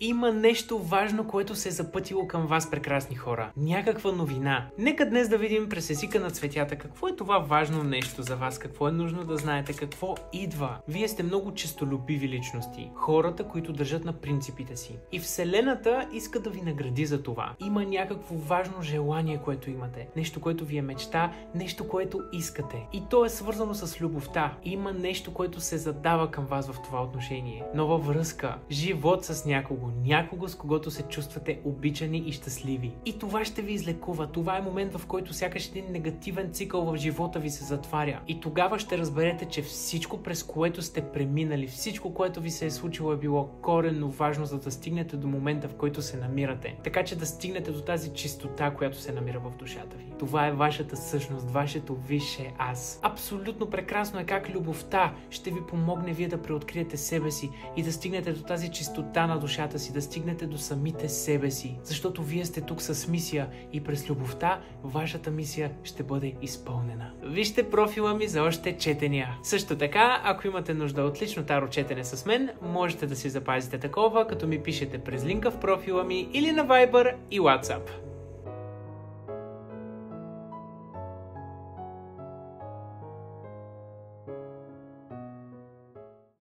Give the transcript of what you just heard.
Има нещо важно, което се е запътило към вас, прекрасни хора. Някаква новина. Нека днес да видим през езика на цветята какво е това важно нещо за вас, какво е нужно да знаете, какво идва. Вие сте много честолюбиви личности. Хората, които държат на принципите си. И Вселената иска да ви награди за това. Има някакво важно желание, което имате. Нещо, което ви е мечта, нещо, което искате. И то е свързано с любовта. Има нещо, което се задава към вас в това отношение. Нова връзка, живот с някого с когото се чувствате обичани и щастливи. И това ще ви излекува. Това е момент, в който сякаш един негативен цикъл в живота ви се затваря. И тогава ще разберете, че всичко, през което сте преминали, всичко, което ви се е случило, е било коренно важно, за да стигнете до момента, в който се намирате. Така че да стигнете до тази чистота, която се намира в душата ви. Това е вашата същност, вашето висше аз. Абсолютно прекрасно е как любовта ще ви помогне вие да преоткриете себе си и да стигнете до тази чистота на душата си, да стигнете до самите себе си. Защото вие сте тук с мисия и през любовта вашата мисия ще бъде изпълнена. Вижте профила ми за още четения. Също така, ако имате нужда от лично таро четене с мен, можете да си запазите такова, като ми пишете през линка в профила ми или на Viber и WhatsApp.